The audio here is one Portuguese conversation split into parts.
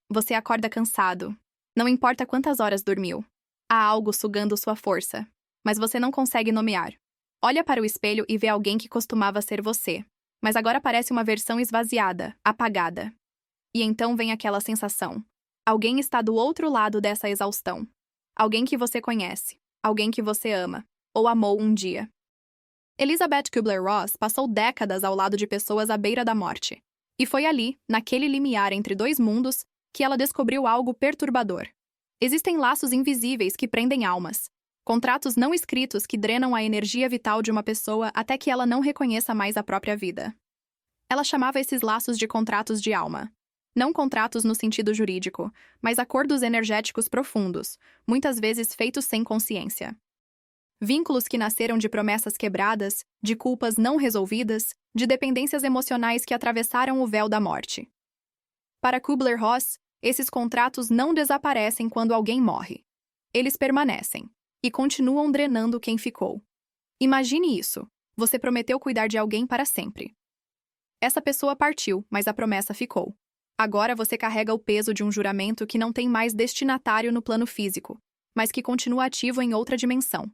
Você acorda cansado. Não importa quantas horas dormiu. Há algo sugando sua força, mas você não consegue nomear. Olha para o espelho e vê alguém que costumava ser você, mas agora parece uma versão esvaziada, apagada. E então vem aquela sensação. Alguém está do outro lado dessa exaustão. Alguém que você conhece, alguém que você ama, ou amou um dia. Elizabeth Kubler-Ross passou décadas ao lado de pessoas à beira da morte. E foi ali, naquele limiar entre dois mundos, que ela descobriu algo perturbador. Existem laços invisíveis que prendem almas. Contratos não escritos que drenam a energia vital de uma pessoa até que ela não reconheça mais a própria vida. Ela chamava esses laços de contratos de alma. Não contratos no sentido jurídico, mas acordos energéticos profundos, muitas vezes feitos sem consciência. Vínculos que nasceram de promessas quebradas, de culpas não resolvidas, de dependências emocionais que atravessaram o véu da morte. Para Kubler-Ross, esses contratos não desaparecem quando alguém morre. Eles permanecem e continuam drenando quem ficou. Imagine isso. Você prometeu cuidar de alguém para sempre. Essa pessoa partiu, mas a promessa ficou. Agora você carrega o peso de um juramento que não tem mais destinatário no plano físico, mas que continua ativo em outra dimensão.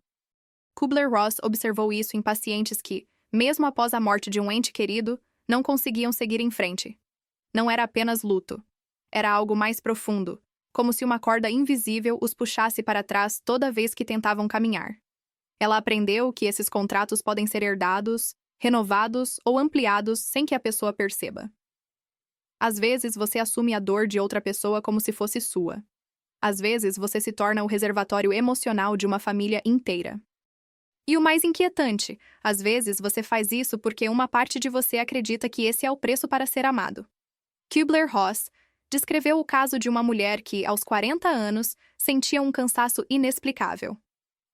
Kubler-Ross observou isso em pacientes que, mesmo após a morte de um ente querido, não conseguiam seguir em frente. Não era apenas luto. Era algo mais profundo, como se uma corda invisível os puxasse para trás toda vez que tentavam caminhar. Ela aprendeu que esses contratos podem ser herdados, renovados ou ampliados sem que a pessoa perceba. Às vezes, você assume a dor de outra pessoa como se fosse sua. Às vezes, você se torna o reservatório emocional de uma família inteira. E o mais inquietante, às vezes você faz isso porque uma parte de você acredita que esse é o preço para ser amado. Kubler-Ross descreveu o caso de uma mulher que, aos 40 anos, sentia um cansaço inexplicável.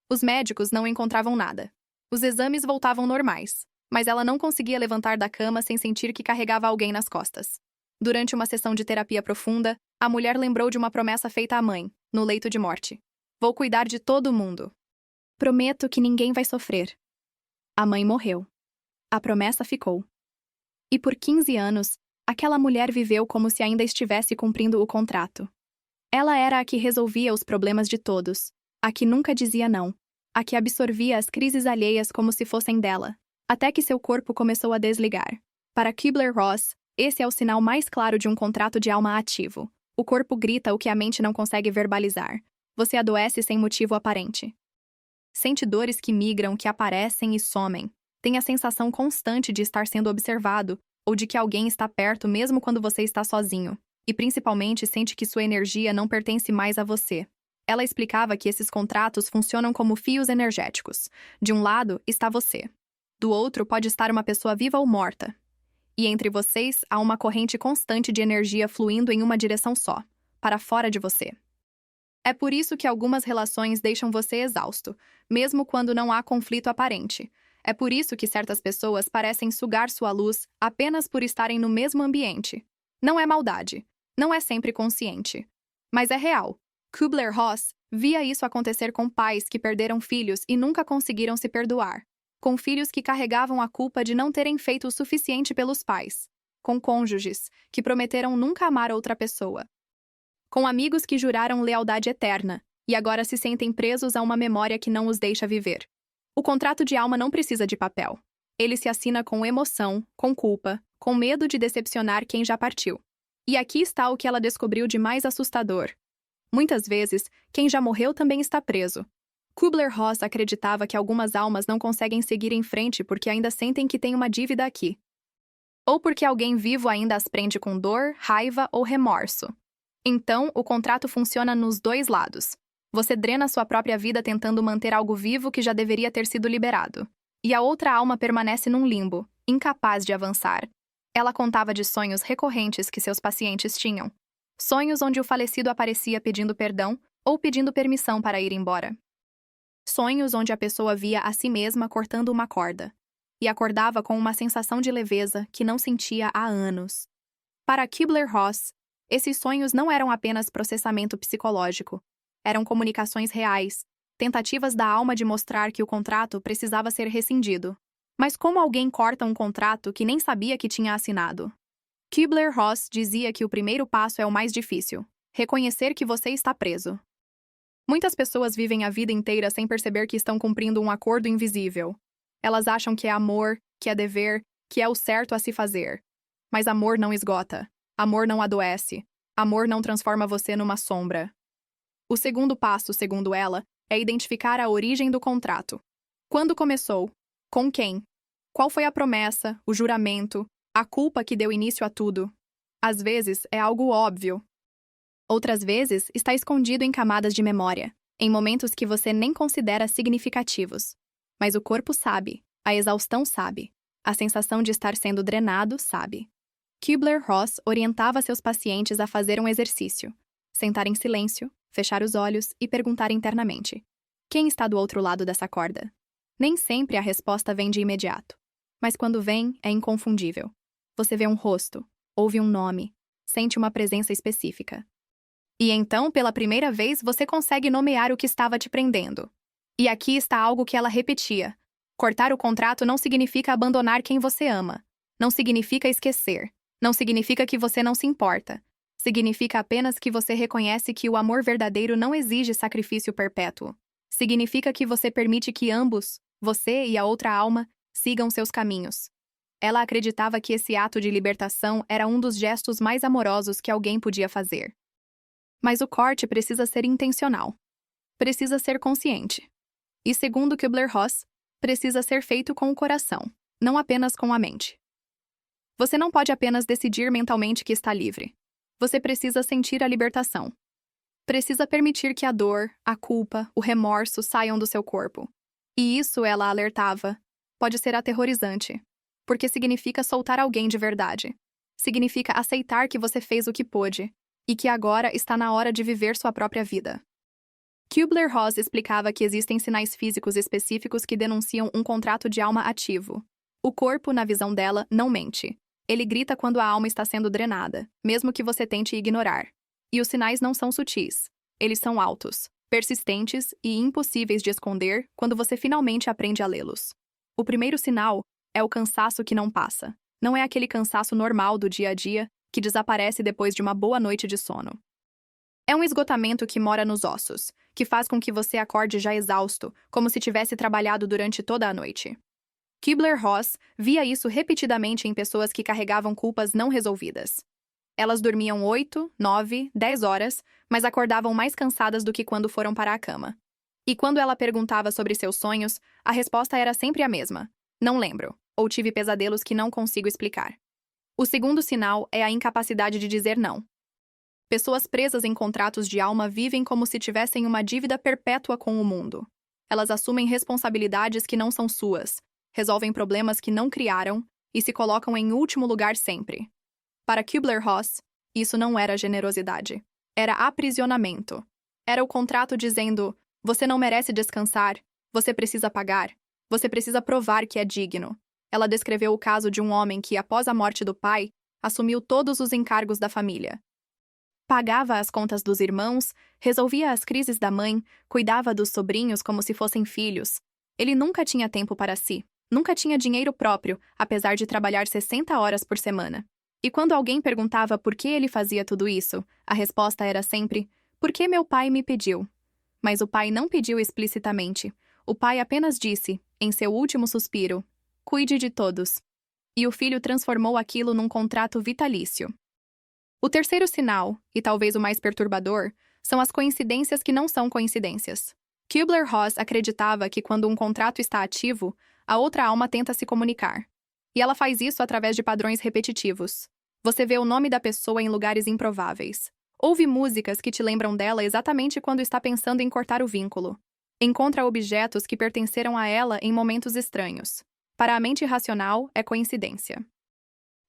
Os médicos não encontravam nada. Os exames voltavam normais, mas ela não conseguia levantar da cama sem sentir que carregava alguém nas costas. Durante uma sessão de terapia profunda, a mulher lembrou de uma promessa feita à mãe, no leito de morte. Vou cuidar de todo mundo. Prometo que ninguém vai sofrer. A mãe morreu. A promessa ficou. E por 15 anos, aquela mulher viveu como se ainda estivesse cumprindo o contrato. Ela era a que resolvia os problemas de todos, a que nunca dizia não, a que absorvia as crises alheias como se fossem dela, até que seu corpo começou a desligar. Para Kubler-Ross, esse é o sinal mais claro de um contrato de alma ativo. O corpo grita o que a mente não consegue verbalizar. Você adoece sem motivo aparente. Sente dores que migram, que aparecem e somem. Tem a sensação constante de estar sendo observado, ou de que alguém está perto mesmo quando você está sozinho. E principalmente sente que sua energia não pertence mais a você. Ela explicava que esses contratos funcionam como fios energéticos. De um lado está você. Do outro pode estar uma pessoa viva ou morta. E entre vocês há uma corrente constante de energia fluindo em uma direção só, para fora de você. É por isso que algumas relações deixam você exausto, mesmo quando não há conflito aparente. É por isso que certas pessoas parecem sugar sua luz apenas por estarem no mesmo ambiente. Não é maldade, não é sempre consciente. Mas é real. Kubler-Ross via isso acontecer com pais que perderam filhos e nunca conseguiram se perdoar. Com filhos que carregavam a culpa de não terem feito o suficiente pelos pais. Com cônjuges que prometeram nunca amar outra pessoa. Com amigos que juraram lealdade eterna e agora se sentem presos a uma memória que não os deixa viver. O contrato de alma não precisa de papel. Ele se assina com emoção, com culpa, com medo de decepcionar quem já partiu. E aqui está o que ela descobriu de mais assustador. Muitas vezes, quem já morreu também está preso. Kubler-Ross acreditava que algumas almas não conseguem seguir em frente porque ainda sentem que têm uma dívida aqui. Ou porque alguém vivo ainda as prende com dor, raiva ou remorso. Então, o contrato funciona nos dois lados. Você drena sua própria vida tentando manter algo vivo que já deveria ter sido liberado. E a outra alma permanece num limbo, incapaz de avançar. Ela contava de sonhos recorrentes que seus pacientes tinham. Sonhos onde o falecido aparecia pedindo perdão ou pedindo permissão para ir embora. Sonhos onde a pessoa via a si mesma cortando uma corda. E acordava com uma sensação de leveza que não sentia há anos. Para Kubler-Ross, esses sonhos não eram apenas processamento psicológico. Eram comunicações reais, tentativas da alma de mostrar que o contrato precisava ser rescindido. Mas como alguém corta um contrato que nem sabia que tinha assinado? Kubler-Ross dizia que o primeiro passo é o mais difícil: reconhecer que você está preso. Muitas pessoas vivem a vida inteira sem perceber que estão cumprindo um acordo invisível. Elas acham que é amor, que é dever, que é o certo a se fazer. Mas amor não esgota. Amor não adoece. Amor não transforma você numa sombra. O segundo passo, segundo ela, é identificar a origem do contrato. Quando começou? Com quem? Qual foi a promessa, o juramento, a culpa que deu início a tudo? Às vezes é algo óbvio. Outras vezes está escondido em camadas de memória, em momentos que você nem considera significativos. Mas o corpo sabe, a exaustão sabe, a sensação de estar sendo drenado sabe. Kubler-Ross orientava seus pacientes a fazer um exercício: sentar em silêncio, fechar os olhos e perguntar internamente: quem está do outro lado dessa corda? Nem sempre a resposta vem de imediato, mas quando vem, é inconfundível. Você vê um rosto, ouve um nome, sente uma presença específica. E então, pela primeira vez, você consegue nomear o que estava te prendendo. E aqui está algo que ela repetia: cortar o contrato não significa abandonar quem você ama. Não significa esquecer. Não significa que você não se importa. Significa apenas que você reconhece que o amor verdadeiro não exige sacrifício perpétuo. Significa que você permite que ambos, você e a outra alma, sigam seus caminhos. Ela acreditava que esse ato de libertação era um dos gestos mais amorosos que alguém podia fazer. Mas o corte precisa ser intencional. Precisa ser consciente. E segundo Kubler-Ross, precisa ser feito com o coração, não apenas com a mente. Você não pode apenas decidir mentalmente que está livre. Você precisa sentir a libertação. Precisa permitir que a dor, a culpa, o remorso saiam do seu corpo. E isso, ela alertava, pode ser aterrorizante, porque significa soltar alguém de verdade. Significa aceitar que você fez o que pôde, e que agora está na hora de viver sua própria vida. Kubler-Ross explicava que existem sinais físicos específicos que denunciam um contrato de alma ativo. O corpo, na visão dela, não mente. Ele grita quando a alma está sendo drenada, mesmo que você tente ignorar. E os sinais não são sutis. Eles são altos, persistentes e impossíveis de esconder quando você finalmente aprende a lê-los. O primeiro sinal é o cansaço que não passa. Não é aquele cansaço normal do dia a dia que desaparece depois de uma boa noite de sono. É um esgotamento que mora nos ossos, que faz com que você acorde já exausto, como se tivesse trabalhado durante toda a noite. Kubler-Ross via isso repetidamente em pessoas que carregavam culpas não resolvidas. Elas dormiam 8, 9, 10 horas, mas acordavam mais cansadas do que quando foram para a cama. E quando ela perguntava sobre seus sonhos, a resposta era sempre a mesma: não lembro, ou tive pesadelos que não consigo explicar. O segundo sinal é a incapacidade de dizer não. Pessoas presas em contratos de alma vivem como se tivessem uma dívida perpétua com o mundo. Elas assumem responsabilidades que não são suas, resolvem problemas que não criaram e se colocam em último lugar sempre. Para Kubler-Ross, isso não era generosidade. Era aprisionamento. Era o contrato dizendo: você não merece descansar, você precisa pagar, você precisa provar que é digno. Ela descreveu o caso de um homem que, após a morte do pai, assumiu todos os encargos da família. Pagava as contas dos irmãos, resolvia as crises da mãe, cuidava dos sobrinhos como se fossem filhos. Ele nunca tinha tempo para si, nunca tinha dinheiro próprio, apesar de trabalhar 60 horas por semana. E quando alguém perguntava por que ele fazia tudo isso, a resposta era sempre: porque meu pai me pediu. Mas o pai não pediu explicitamente. O pai apenas disse, em seu último suspiro: cuide de todos. E o filho transformou aquilo num contrato vitalício. O terceiro sinal, e talvez o mais perturbador, são as coincidências que não são coincidências. Kubler-Ross acreditava que quando um contrato está ativo, a outra alma tenta se comunicar. E ela faz isso através de padrões repetitivos. Você vê o nome da pessoa em lugares improváveis. Ouve músicas que te lembram dela exatamente quando está pensando em cortar o vínculo. Encontra objetos que pertenceram a ela em momentos estranhos. Para a mente racional, é coincidência.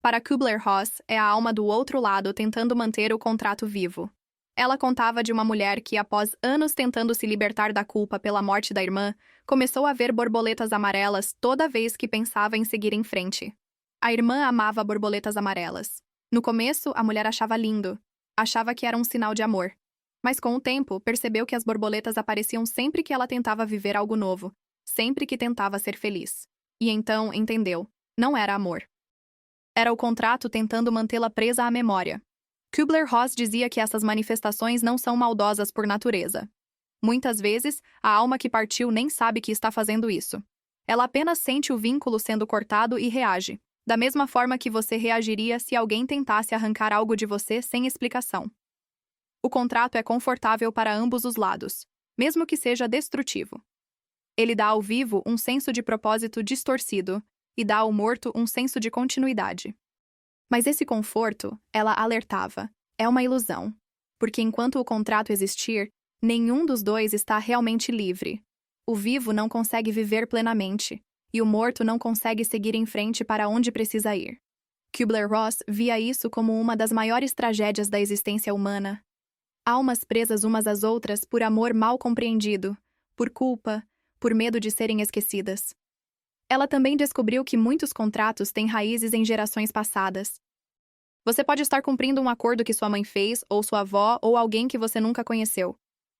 Para Kubler-Ross, é a alma do outro lado tentando manter o contrato vivo. Ela contava de uma mulher que, após anos tentando se libertar da culpa pela morte da irmã, começou a ver borboletas amarelas toda vez que pensava em seguir em frente. A irmã amava borboletas amarelas. No começo, a mulher achava lindo. Achava que era um sinal de amor. Mas com o tempo, percebeu que as borboletas apareciam sempre que ela tentava viver algo novo, sempre que tentava ser feliz. E então entendeu: não era amor. Era o contrato tentando mantê-la presa à memória. Kübler-Ross dizia que essas manifestações não são maldosas por natureza. Muitas vezes, a alma que partiu nem sabe que está fazendo isso. Ela apenas sente o vínculo sendo cortado e reage, da mesma forma que você reagiria se alguém tentasse arrancar algo de você sem explicação. O contrato é confortável para ambos os lados, mesmo que seja destrutivo. Ele dá ao vivo um senso de propósito distorcido e dá ao morto um senso de continuidade. Mas esse conforto, ela alertava, é uma ilusão, porque enquanto o contrato existir, nenhum dos dois está realmente livre. O vivo não consegue viver plenamente, e o morto não consegue seguir em frente para onde precisa ir. Kübler-Ross via isso como uma das maiores tragédias da existência humana. Almas presas umas às outras por amor mal compreendido, por culpa, por medo de serem esquecidas. Ela também descobriu que muitos contratos têm raízes em gerações passadas. Você pode estar cumprindo um acordo que sua mãe fez, ou sua avó, ou alguém que você nunca conheceu.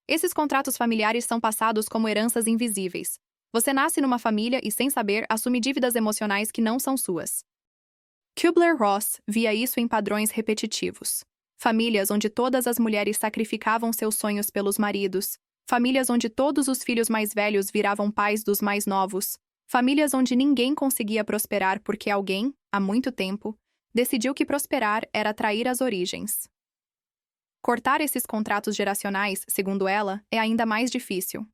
Esses contratos familiares são passados como heranças invisíveis. Você nasce numa família e, sem saber, assume dívidas emocionais que não são suas. Kübler-Ross via isso em padrões repetitivos. Famílias onde todas as mulheres sacrificavam seus sonhos pelos maridos. Famílias onde todos os filhos mais velhos viravam pais dos mais novos. Famílias onde ninguém conseguia prosperar porque alguém, há muito tempo, decidiu que prosperar era trair as origens. Cortar esses contratos geracionais, segundo ela, é ainda mais difícil.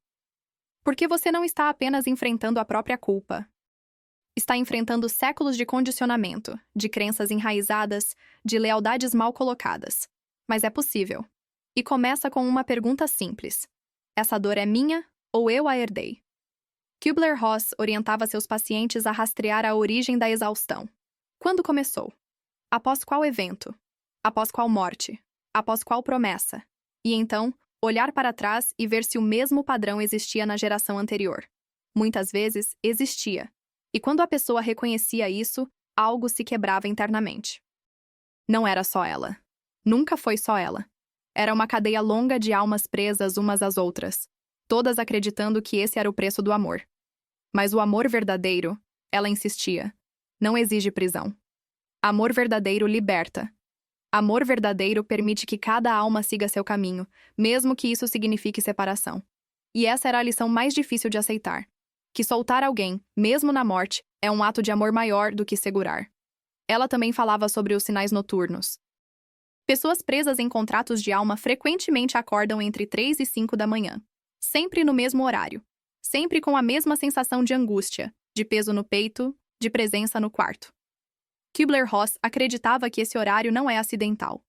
Porque você não está apenas enfrentando a própria culpa. Está enfrentando séculos de condicionamento, de crenças enraizadas, de lealdades mal colocadas. Mas é possível. E começa com uma pergunta simples. Essa dor é minha ou eu a herdei? Kübler-Ross orientava seus pacientes a rastrear a origem da exaustão. Quando começou? Após qual evento? Após qual morte? Após qual promessa? E então, olhar para trás e ver se o mesmo padrão existia na geração anterior. Muitas vezes, existia. E quando a pessoa reconhecia isso, algo se quebrava internamente. Não era só ela. Nunca foi só ela. Era uma cadeia longa de almas presas umas às outras, todas acreditando que esse era o preço do amor. Mas o amor verdadeiro, ela insistia, não exige prisão. Amor verdadeiro liberta. Amor verdadeiro permite que cada alma siga seu caminho, mesmo que isso signifique separação. E essa era a lição mais difícil de aceitar. Que soltar alguém, mesmo na morte, é um ato de amor maior do que segurar. Ela também falava sobre os sinais noturnos. Pessoas presas em contratos de alma frequentemente acordam entre 3 e 5 da manhã. Sempre no mesmo horário. Sempre com a mesma sensação de angústia, de peso no peito, de presença no quarto. Kübler-Ross acreditava que esse horário não é acidental.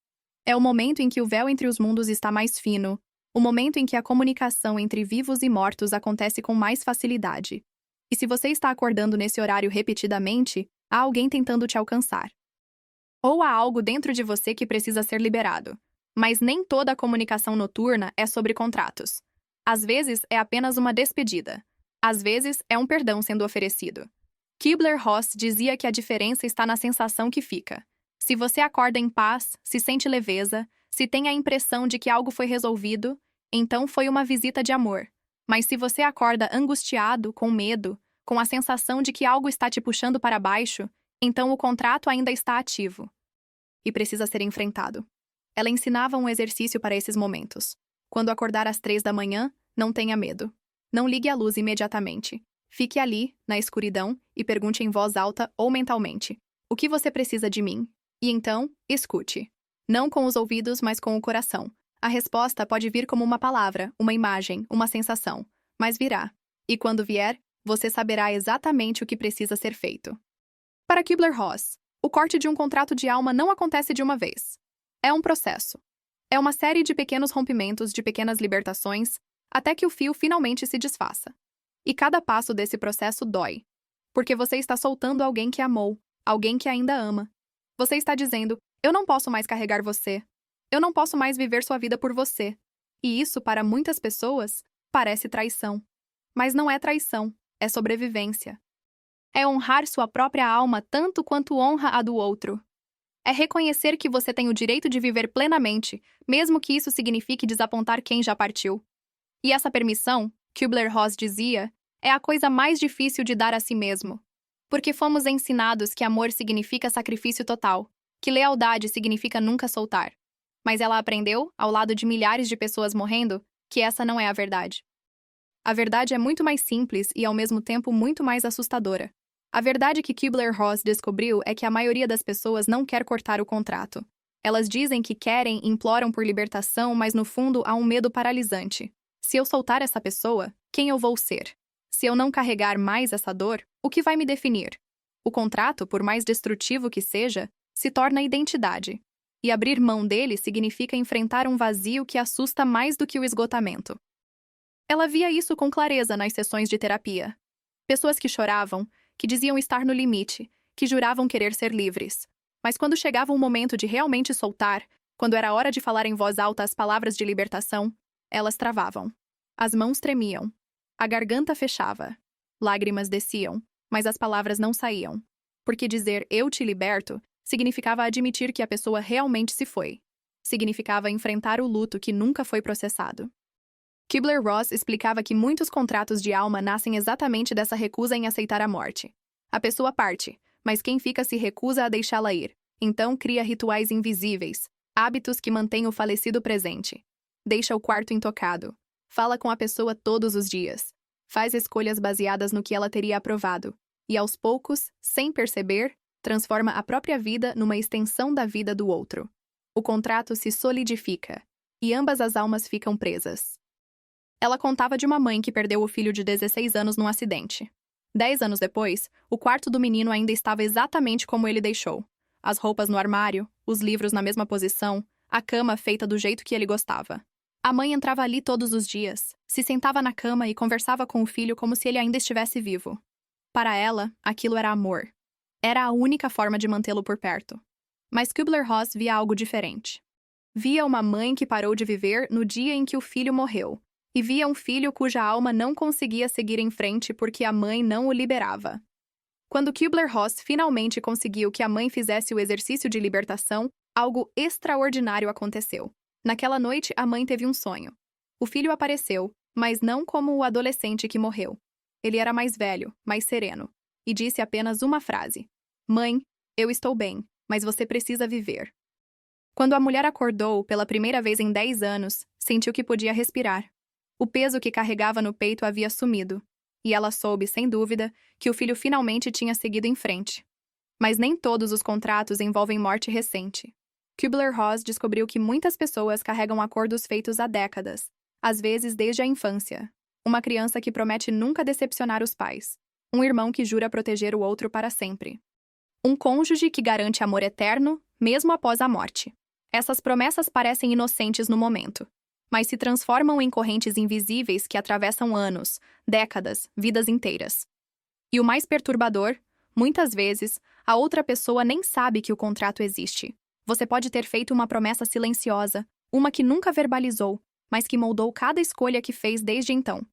É o momento em que o véu entre os mundos está mais fino, o momento em que a comunicação entre vivos e mortos acontece com mais facilidade. E se você está acordando nesse horário repetidamente, há alguém tentando te alcançar. Ou há algo dentro de você que precisa ser liberado. Mas nem toda a comunicação noturna é sobre contratos. Às vezes é apenas uma despedida. Às vezes é um perdão sendo oferecido. Kübler-Ross dizia que a diferença está na sensação que fica. Se você acorda em paz, se sente leveza, se tem a impressão de que algo foi resolvido, então foi uma visita de amor. Mas se você acorda angustiado, com medo, com a sensação de que algo está te puxando para baixo, então o contrato ainda está ativo. E precisa ser enfrentado. Ela ensinava um exercício para esses momentos. Quando acordar às 3 da manhã, não tenha medo. Não ligue a luz imediatamente. Fique ali, na escuridão, e pergunte em voz alta ou mentalmente: o que você precisa de mim? E então, escute. Não com os ouvidos, mas com o coração. A resposta pode vir como uma palavra, uma imagem, uma sensação, mas virá. E quando vier, você saberá exatamente o que precisa ser feito. Para Kübler-Ross, o corte de um contrato de alma não acontece de uma vez. É um processo. É uma série de pequenos rompimentos, de pequenas libertações, até que o fio finalmente se desfaça. E cada passo desse processo dói. Porque você está soltando alguém que amou, alguém que ainda ama. Você está dizendo: eu não posso mais carregar você. Eu não posso mais viver sua vida por você. E isso, para muitas pessoas, parece traição. Mas não é traição, é sobrevivência. É honrar sua própria alma tanto quanto honra a do outro. É reconhecer que você tem o direito de viver plenamente, mesmo que isso signifique desapontar quem já partiu. E essa permissão, Kübler-Ross dizia, é a coisa mais difícil de dar a si mesmo. Porque fomos ensinados que amor significa sacrifício total, que lealdade significa nunca soltar. Mas ela aprendeu, ao lado de milhares de pessoas morrendo, que essa não é a verdade. A verdade é muito mais simples e, ao mesmo tempo, muito mais assustadora. A verdade que Kubler-Ross descobriu é que a maioria das pessoas não quer cortar o contrato. Elas dizem que querem, imploram por libertação, mas no fundo há um medo paralisante. Se eu soltar essa pessoa, quem eu vou ser? Se eu não carregar mais essa dor, o que vai me definir? O contrato, por mais destrutivo que seja, se torna identidade. E abrir mão dele significa enfrentar um vazio que assusta mais do que o esgotamento. Ela via isso com clareza nas sessões de terapia. Pessoas que choravam, que diziam estar no limite, que juravam querer ser livres. Mas quando chegava o momento de realmente soltar, quando era hora de falar em voz alta as palavras de libertação, elas travavam. As mãos tremiam. A garganta fechava. Lágrimas desciam, mas as palavras não saíam. Porque dizer "eu te liberto" significava admitir que a pessoa realmente se foi. Significava enfrentar o luto que nunca foi processado. Kubler-Ross explicava que muitos contratos de alma nascem exatamente dessa recusa em aceitar a morte. A pessoa parte, mas quem fica se recusa a deixá-la ir. Então cria rituais invisíveis, hábitos que mantêm o falecido presente. Deixa o quarto intocado. Fala com a pessoa todos os dias. Faz escolhas baseadas no que ela teria aprovado. E aos poucos, sem perceber, transforma a própria vida numa extensão da vida do outro. O contrato se solidifica, e ambas as almas ficam presas. Ela contava de uma mãe que perdeu o filho de 16 anos num acidente. 10 anos depois, o quarto do menino ainda estava exatamente como ele deixou. As roupas no armário, os livros na mesma posição, a cama feita do jeito que ele gostava. A mãe entrava ali todos os dias, se sentava na cama e conversava com o filho como se ele ainda estivesse vivo. Para ela, aquilo era amor. Era a única forma de mantê-lo por perto. Mas Kubler-Ross via algo diferente. Via uma mãe que parou de viver no dia em que o filho morreu, e via um filho cuja alma não conseguia seguir em frente porque a mãe não o liberava. Quando Kubler-Ross finalmente conseguiu que a mãe fizesse o exercício de libertação, algo extraordinário aconteceu. Naquela noite, a mãe teve um sonho. O filho apareceu, mas não como o adolescente que morreu. Ele era mais velho, mais sereno, e disse apenas uma frase: "Mãe, eu estou bem, mas você precisa viver." Quando a mulher acordou pela primeira vez em 10 anos, sentiu que podia respirar. O peso que carregava no peito havia sumido, e ela soube, sem dúvida, que o filho finalmente tinha seguido em frente. Mas nem todos os contratos envolvem morte recente. Kubler-Ross descobriu que muitas pessoas carregam acordos feitos há décadas, às vezes desde a infância. Uma criança que promete nunca decepcionar os pais. Um irmão que jura proteger o outro para sempre. Um cônjuge que garante amor eterno, mesmo após a morte. Essas promessas parecem inocentes no momento, mas se transformam em correntes invisíveis que atravessam anos, décadas, vidas inteiras. E o mais perturbador, muitas vezes, a outra pessoa nem sabe que o contrato existe. Você pode ter feito uma promessa silenciosa, uma que nunca verbalizou, mas que moldou cada escolha que fez desde então.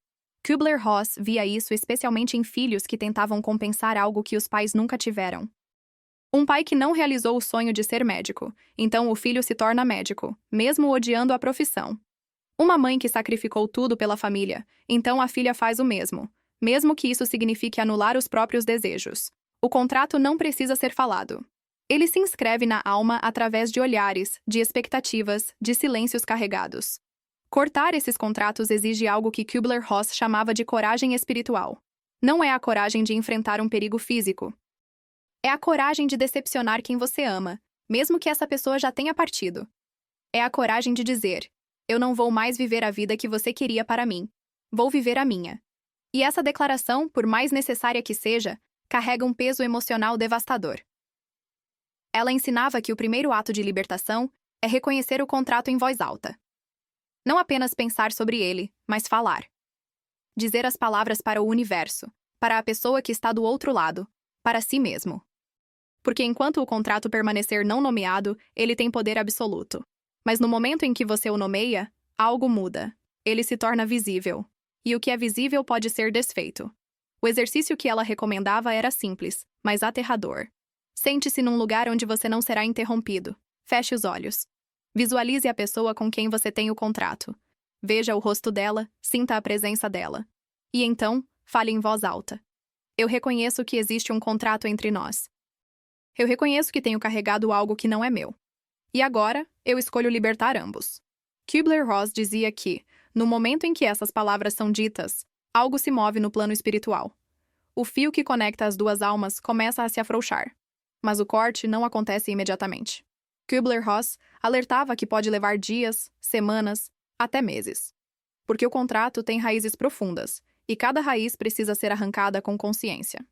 Kubler-Ross via isso especialmente em filhos que tentavam compensar algo que os pais nunca tiveram. Um pai que não realizou o sonho de ser médico, então o filho se torna médico, mesmo odiando a profissão. Uma mãe que sacrificou tudo pela família, então a filha faz o mesmo que isso signifique anular os próprios desejos. O contrato não precisa ser falado. Ele se inscreve na alma através de olhares, de expectativas, de silêncios carregados. Cortar esses contratos exige algo que Kubler-Ross chamava de coragem espiritual. Não é a coragem de enfrentar um perigo físico. É a coragem de decepcionar quem você ama, mesmo que essa pessoa já tenha partido. É a coragem de dizer: "Eu não vou mais viver a vida que você queria para mim. Vou viver a minha." E essa declaração, por mais necessária que seja, carrega um peso emocional devastador. Ela ensinava que o primeiro ato de libertação é reconhecer o contrato em voz alta. Não apenas pensar sobre ele, mas falar. Dizer as palavras para o universo, para a pessoa que está do outro lado, para si mesmo. Porque enquanto o contrato permanecer não nomeado, ele tem poder absoluto. Mas no momento em que você o nomeia, algo muda. Ele se torna visível. E o que é visível pode ser desfeito. O exercício que ela recomendava era simples, mas aterrador. Sente-se num lugar onde você não será interrompido. Feche os olhos. Visualize a pessoa com quem você tem o contrato. Veja o rosto dela, sinta a presença dela. E então, fale em voz alta. Eu reconheço que existe um contrato entre nós. Eu reconheço que tenho carregado algo que não é meu. E agora, eu escolho libertar ambos. Kübler-Ross dizia que, no momento em que essas palavras são ditas, algo se move no plano espiritual. O fio que conecta as duas almas começa a se afrouxar. Mas o corte não acontece imediatamente. Kübler-Ross alertava que pode levar dias, semanas, até meses. Porque o contrato tem raízes profundas, e cada raiz precisa ser arrancada com consciência.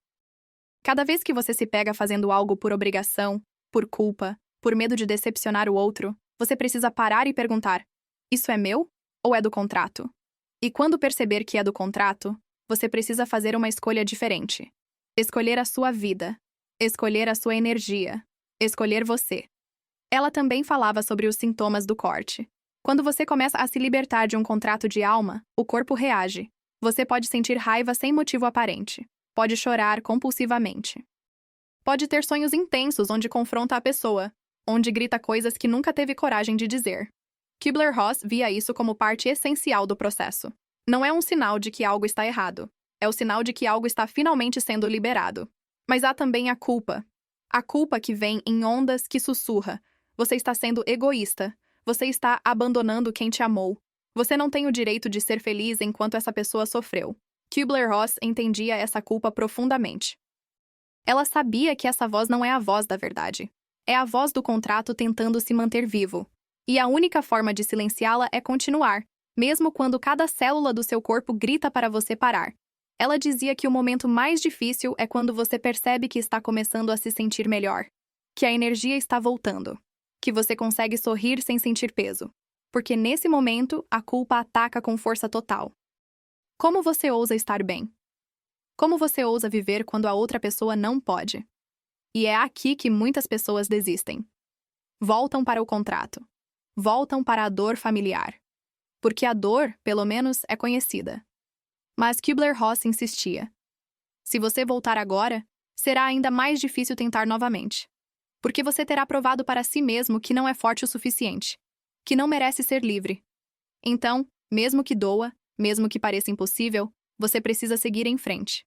Cada vez que você se pega fazendo algo por obrigação, por culpa, por medo de decepcionar o outro, você precisa parar e perguntar: isso é meu ou é do contrato? E quando perceber que é do contrato, você precisa fazer uma escolha diferente. Escolher a sua vida. Escolher a sua energia. Escolher você. Ela também falava sobre os sintomas do corte. Quando você começa a se libertar de um contrato de alma, o corpo reage. Você pode sentir raiva sem motivo aparente. Pode chorar compulsivamente. Pode ter sonhos intensos onde confronta a pessoa, onde grita coisas que nunca teve coragem de dizer. Kübler-Ross via isso como parte essencial do processo. Não é um sinal de que algo está errado. É o sinal de que algo está finalmente sendo liberado. Mas há também a culpa. A culpa que vem em ondas que sussurra. Você está sendo egoísta. Você está abandonando quem te amou. Você não tem o direito de ser feliz enquanto essa pessoa sofreu. Kübler-Ross entendia essa culpa profundamente. Ela sabia que essa voz não é a voz da verdade. É a voz do contrato tentando se manter vivo. E a única forma de silenciá-la é continuar, mesmo quando cada célula do seu corpo grita para você parar. Ela dizia que o momento mais difícil é quando você percebe que está começando a se sentir melhor, que a energia está voltando, que você consegue sorrir sem sentir peso, porque nesse momento a culpa ataca com força total. Como você ousa estar bem? Como você ousa viver quando a outra pessoa não pode? E é aqui que muitas pessoas desistem. Voltam para o contrato. Voltam para a dor familiar. Porque a dor, pelo menos, é conhecida. Mas Kübler-Ross insistia. Se você voltar agora, será ainda mais difícil tentar novamente. Porque você terá provado para si mesmo que não é forte o suficiente, que não merece ser livre. Então, mesmo que doa, mesmo que pareça impossível, você precisa seguir em frente.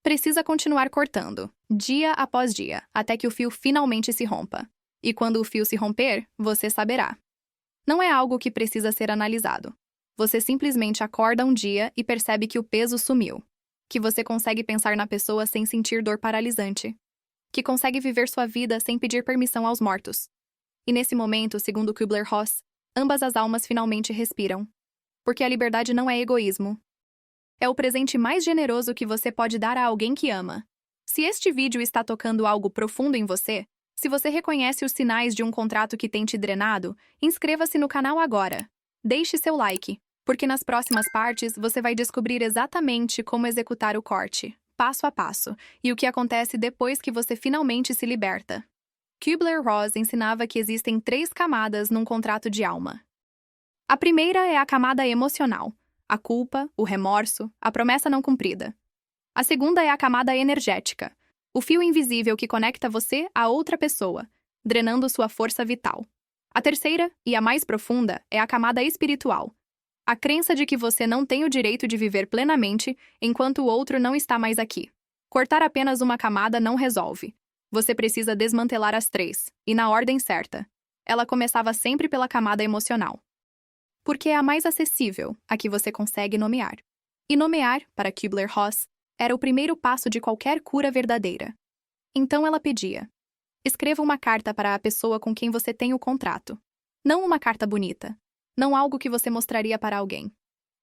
Precisa continuar cortando, dia após dia, até que o fio finalmente se rompa. E quando o fio se romper, você saberá. Não é algo que precisa ser analisado. Você simplesmente acorda um dia e percebe que o peso sumiu. Que você consegue pensar na pessoa sem sentir dor paralisante. Que consegue viver sua vida sem pedir permissão aos mortos. E nesse momento, segundo Kübler-Ross, ambas as almas finalmente respiram. Porque a liberdade não é egoísmo. É o presente mais generoso que você pode dar a alguém que ama. Se este vídeo está tocando algo profundo em você, se você reconhece os sinais de um contrato que tem te drenado, inscreva-se no canal agora. Deixe seu like, porque nas próximas partes você vai descobrir exatamente como executar o corte, passo a passo, e o que acontece depois que você finalmente se liberta. Kübler-Ross ensinava que existem 3 camadas num contrato de alma. A primeira é a camada emocional, a culpa, o remorso, a promessa não cumprida. A segunda é a camada energética, o fio invisível que conecta você a outra pessoa, drenando sua força vital. A terceira, e a mais profunda, é a camada espiritual, a crença de que você não tem o direito de viver plenamente enquanto o outro não está mais aqui. Cortar apenas uma camada não resolve. Você precisa desmantelar as 3, e na ordem certa. Ela começava sempre pela camada emocional. Porque é a mais acessível, a que você consegue nomear. E nomear, para Kübler-Ross, era o primeiro passo de qualquer cura verdadeira. Então ela pedia: escreva uma carta para a pessoa com quem você tem o contrato. Não uma carta bonita. Não algo que você mostraria para alguém.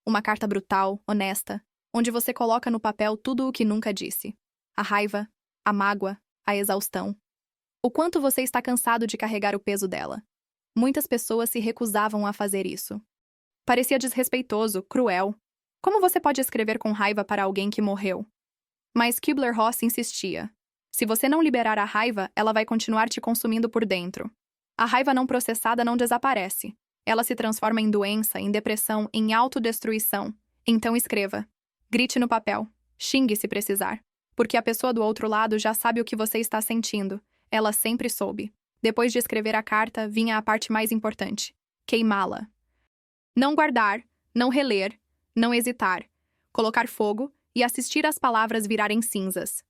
Uma carta brutal, honesta, onde você coloca no papel tudo o que nunca disse. A raiva, a mágoa, a exaustão. O quanto você está cansado de carregar o peso dela. Muitas pessoas se recusavam a fazer isso. Parecia desrespeitoso, cruel. Como você pode escrever com raiva para alguém que morreu? Mas Kübler-Ross insistia. Se você não liberar a raiva, ela vai continuar te consumindo por dentro. A raiva não processada não desaparece. Ela se transforma em doença, em depressão, em autodestruição. Então escreva. Grite no papel. Xingue se precisar. Porque a pessoa do outro lado já sabe o que você está sentindo. Ela sempre soube. Depois de escrever a carta, vinha a parte mais importante. Queimá-la. Não guardar, não reler, não hesitar. Colocar fogo e assistir as palavras virarem cinzas.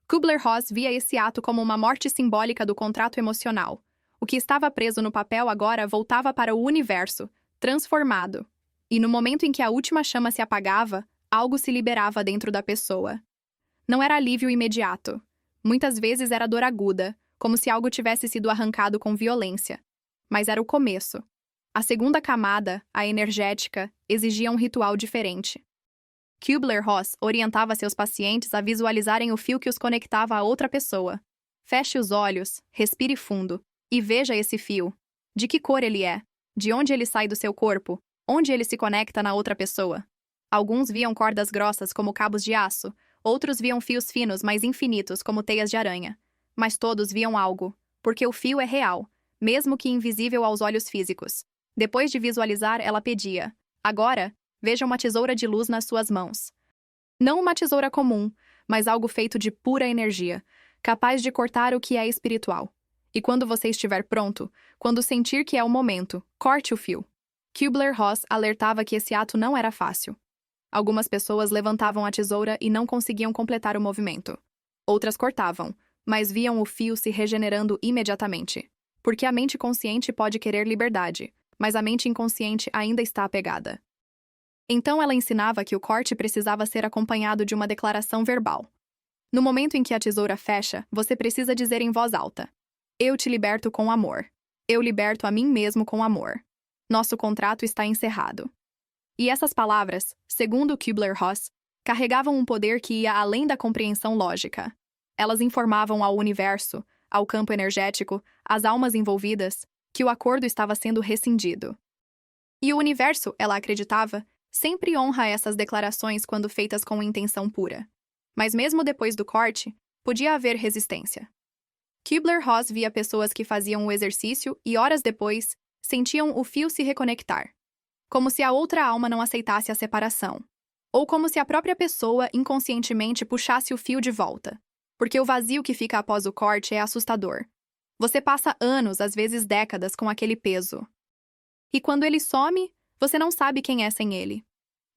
Kubler-Ross via esse ato como uma morte simbólica do contrato emocional. O que estava preso no papel agora voltava para o universo, transformado. E no momento em que a última chama se apagava, algo se liberava dentro da pessoa. Não era alívio imediato. Muitas vezes era dor aguda, como se algo tivesse sido arrancado com violência. Mas era o começo. A segunda camada, a energética, exigia um ritual diferente. Kubler-Ross orientava seus pacientes a visualizarem o fio que os conectava a outra pessoa. Feche os olhos, respire fundo, e veja esse fio. De que cor ele é? De onde ele sai do seu corpo? Onde ele se conecta na outra pessoa? Alguns viam cordas grossas como cabos de aço, outros viam fios finos mais infinitos como teias de aranha. Mas todos viam algo, porque o fio é real, mesmo que invisível aos olhos físicos. Depois de visualizar, ela pedia: agora, veja uma tesoura de luz nas suas mãos. Não uma tesoura comum, mas algo feito de pura energia, capaz de cortar o que é espiritual. E quando você estiver pronto, quando sentir que é o momento, corte o fio. Kubler-Ross alertava que esse ato não era fácil. Algumas pessoas levantavam a tesoura e não conseguiam completar o movimento. Outras cortavam, mas viam o fio se regenerando imediatamente. Porque a mente consciente pode querer liberdade, mas a mente inconsciente ainda está apegada. Então ela ensinava que o corte precisava ser acompanhado de uma declaração verbal. No momento em que a tesoura fecha, você precisa dizer em voz alta: eu te liberto com amor. Eu liberto a mim mesmo com amor. Nosso contrato está encerrado. E essas palavras, segundo Kubler-Ross, carregavam um poder que ia além da compreensão lógica. Elas informavam ao universo, ao campo energético, às almas envolvidas, que o acordo estava sendo rescindido. E o universo, ela acreditava, sempre honra essas declarações quando feitas com intenção pura. Mas mesmo depois do corte, podia haver resistência. Kubler-Ross via pessoas que faziam o exercício e, horas depois, sentiam o fio se reconectar. Como se a outra alma não aceitasse a separação. Ou como se a própria pessoa inconscientemente puxasse o fio de volta. Porque o vazio que fica após o corte é assustador. Você passa anos, às vezes décadas, com aquele peso. E quando ele some, você não sabe quem é sem ele.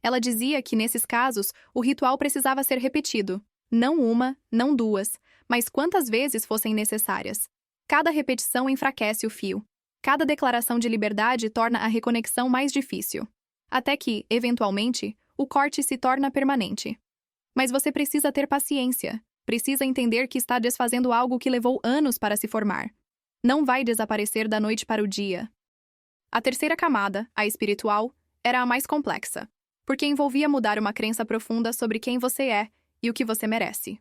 Ela dizia que, nesses casos, o ritual precisava ser repetido. Não uma, não duas, mas quantas vezes fossem necessárias. Cada repetição enfraquece o fio. Cada declaração de liberdade torna a reconexão mais difícil. Até que, eventualmente, o corte se torna permanente. Mas você precisa ter paciência. Precisa entender que está desfazendo algo que levou anos para se formar. Não vai desaparecer da noite para o dia. A terceira camada, a espiritual, era a mais complexa, porque envolvia mudar uma crença profunda sobre quem você é e o que você merece.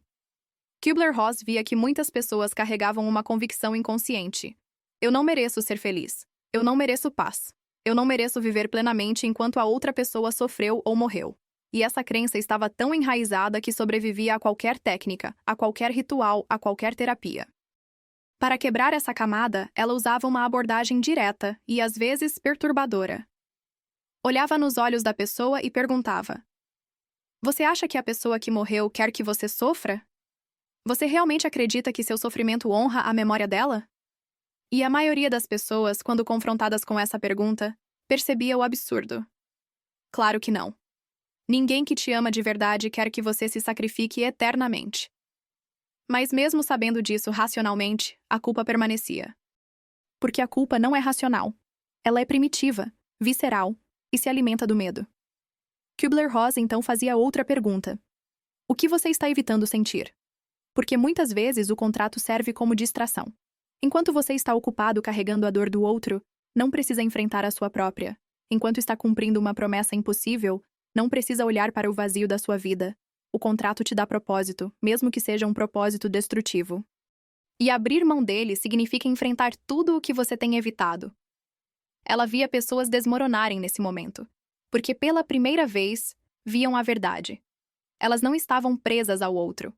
Kubler-Ross via que muitas pessoas carregavam uma convicção inconsciente. Eu não mereço ser feliz. Eu não mereço paz. Eu não mereço viver plenamente enquanto a outra pessoa sofreu ou morreu. E essa crença estava tão enraizada que sobrevivia a qualquer técnica, a qualquer ritual, a qualquer terapia. Para quebrar essa camada, ela usava uma abordagem direta e, às vezes, perturbadora. Olhava nos olhos da pessoa e perguntava: você acha que a pessoa que morreu quer que você sofra? Você realmente acredita que seu sofrimento honra a memória dela? E a maioria das pessoas, quando confrontadas com essa pergunta, percebia o absurdo. Claro que não. Ninguém que te ama de verdade quer que você se sacrifique eternamente. Mas mesmo sabendo disso racionalmente, a culpa permanecia. Porque a culpa não é racional. Ela é primitiva, visceral e se alimenta do medo. Kubler-Ross então fazia outra pergunta. O que você está evitando sentir? Porque muitas vezes o contrato serve como distração. Enquanto você está ocupado carregando a dor do outro, não precisa enfrentar a sua própria. Enquanto está cumprindo uma promessa impossível, não precisa olhar para o vazio da sua vida. O contrato te dá propósito, mesmo que seja um propósito destrutivo. E abrir mão dele significa enfrentar tudo o que você tem evitado. Ela via pessoas desmoronarem nesse momento, porque pela primeira vez viam a verdade. Elas não estavam presas ao outro.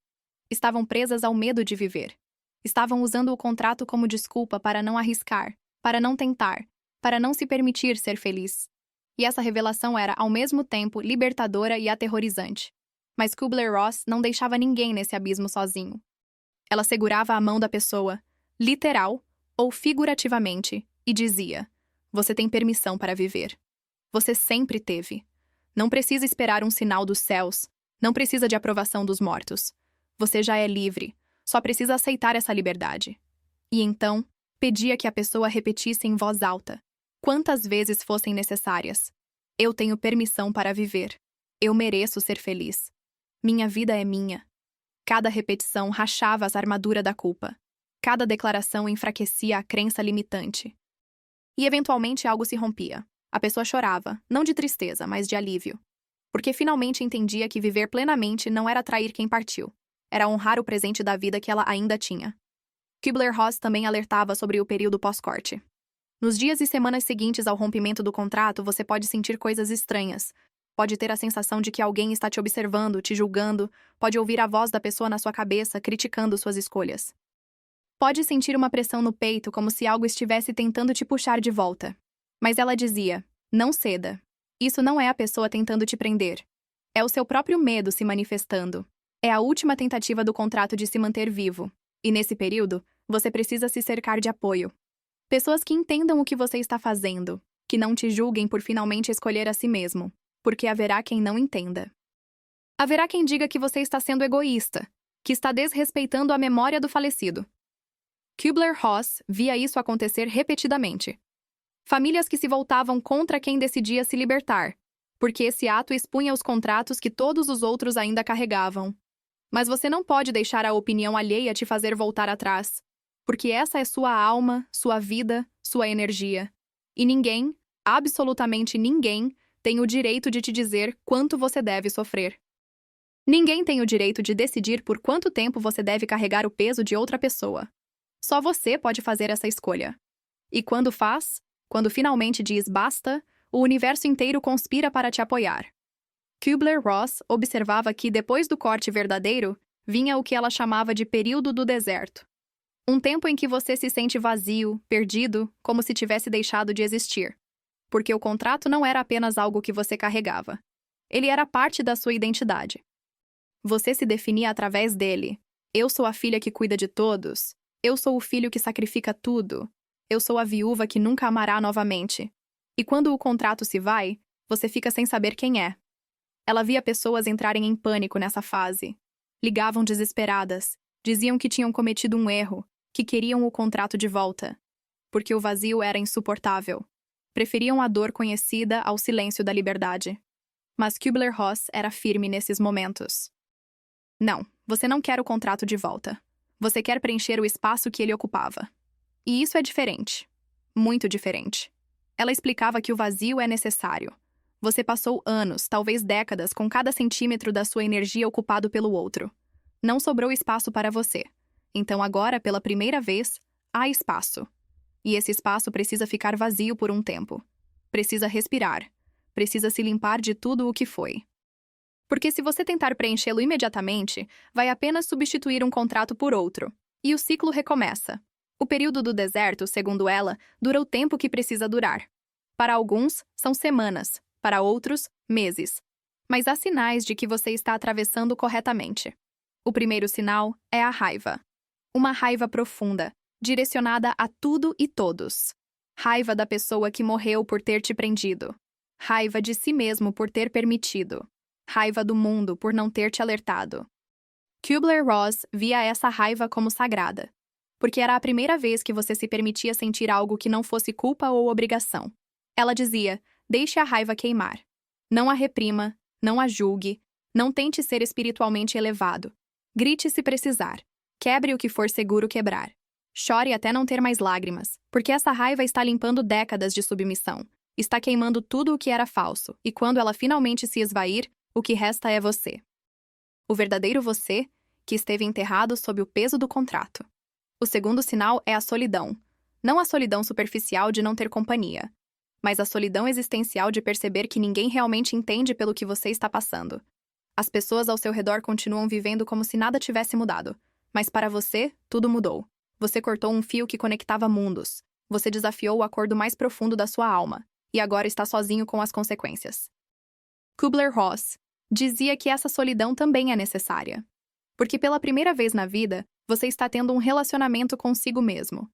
Estavam presas ao medo de viver. Estavam usando o contrato como desculpa para não arriscar, para não tentar, para não se permitir ser feliz. E essa revelação era, ao mesmo tempo, libertadora e aterrorizante. Mas Kubler-Ross não deixava ninguém nesse abismo sozinho. Ela segurava a mão da pessoa, literal ou figurativamente, e dizia: você tem permissão para viver. Você sempre teve. Não precisa esperar um sinal dos céus. Não precisa de aprovação dos mortos. Você já é livre. Só precisa aceitar essa liberdade. E então, pedia que a pessoa repetisse em voz alta, quantas vezes fossem necessárias. Eu tenho permissão para viver. Eu mereço ser feliz. Minha vida é minha. Cada repetição rachava as armaduras da culpa. Cada declaração enfraquecia a crença limitante. E eventualmente algo se rompia. A pessoa chorava, não de tristeza, mas de alívio. Porque finalmente entendia que viver plenamente não era trair quem partiu. Era honrar o presente da vida que ela ainda tinha. Kübler-Ross também alertava sobre o período pós-corte. Nos dias e semanas seguintes ao rompimento do contrato, você pode sentir coisas estranhas. Pode ter a sensação de que alguém está te observando, te julgando, pode ouvir a voz da pessoa na sua cabeça, criticando suas escolhas. Pode sentir uma pressão no peito, como se algo estivesse tentando te puxar de volta. Mas ela dizia, não ceda. Isso não é a pessoa tentando te prender. É o seu próprio medo se manifestando. É a última tentativa do contrato de se manter vivo. E nesse período, você precisa se cercar de apoio. Pessoas que entendam o que você está fazendo, que não te julguem por finalmente escolher a si mesmo, porque haverá quem não entenda. Haverá quem diga que você está sendo egoísta, que está desrespeitando a memória do falecido. Kübler-Ross via isso acontecer repetidamente. Famílias que se voltavam contra quem decidia se libertar, porque esse ato expunha os contratos que todos os outros ainda carregavam. Mas você não pode deixar a opinião alheia te fazer voltar atrás, porque essa é sua alma, sua vida, sua energia. E ninguém, absolutamente ninguém, tem o direito de te dizer quanto você deve sofrer. Ninguém tem o direito de decidir por quanto tempo você deve carregar o peso de outra pessoa. Só você pode fazer essa escolha. E quando faz, quando finalmente diz basta, o universo inteiro conspira para te apoiar. Kübler-Ross observava que, depois do corte verdadeiro, vinha o que ela chamava de período do deserto. Um tempo em que você se sente vazio, perdido, como se tivesse deixado de existir. Porque o contrato não era apenas algo que você carregava. Ele era parte da sua identidade. Você se definia através dele. Eu sou a filha que cuida de todos. Eu sou o filho que sacrifica tudo. Eu sou a viúva que nunca amará novamente. E quando o contrato se vai, você fica sem saber quem é. Ela via pessoas entrarem em pânico nessa fase. Ligavam desesperadas. Diziam que tinham cometido um erro, que queriam o contrato de volta. Porque o vazio era insuportável. Preferiam a dor conhecida ao silêncio da liberdade. Mas Kübler-Ross era firme nesses momentos. Não, você não quer o contrato de volta. Você quer preencher o espaço que ele ocupava. E isso é diferente. Muito diferente. Ela explicava que o vazio é necessário. Você passou anos, talvez décadas, com cada centímetro da sua energia ocupado pelo outro. Não sobrou espaço para você. Então agora, pela primeira vez, há espaço. E esse espaço precisa ficar vazio por um tempo. Precisa respirar. Precisa se limpar de tudo o que foi. Porque se você tentar preenchê-lo imediatamente, vai apenas substituir um contrato por outro. E o ciclo recomeça. O período do deserto, segundo ela, dura o tempo que precisa durar. Para alguns, são semanas. Para outros, meses. Mas há sinais de que você está atravessando corretamente. O primeiro sinal é a raiva. Uma raiva profunda, direcionada a tudo e todos. Raiva da pessoa que morreu por ter te prendido. Raiva de si mesmo por ter permitido. Raiva do mundo por não ter te alertado. Kübler-Ross via essa raiva como sagrada, porque era a primeira vez que você se permitia sentir algo que não fosse culpa ou obrigação. Ela dizia, deixe a raiva queimar. Não a reprima, não a julgue, não tente ser espiritualmente elevado. Grite se precisar. Quebre o que for seguro quebrar. Chore até não ter mais lágrimas, porque essa raiva está limpando décadas de submissão. Está queimando tudo o que era falso, e quando ela finalmente se esvair, o que resta é você. O verdadeiro você, que esteve enterrado sob o peso do contrato. O segundo sinal é a solidão. Não a solidão superficial de não ter companhia, mas a solidão existencial de perceber que ninguém realmente entende pelo que você está passando. As pessoas ao seu redor continuam vivendo como se nada tivesse mudado, mas para você, tudo mudou. Você cortou um fio que conectava mundos. Você desafiou o acordo mais profundo da sua alma, e agora está sozinho com as consequências. Kübler-Ross dizia que essa solidão também é necessária. Porque pela primeira vez na vida, você está tendo um relacionamento consigo mesmo.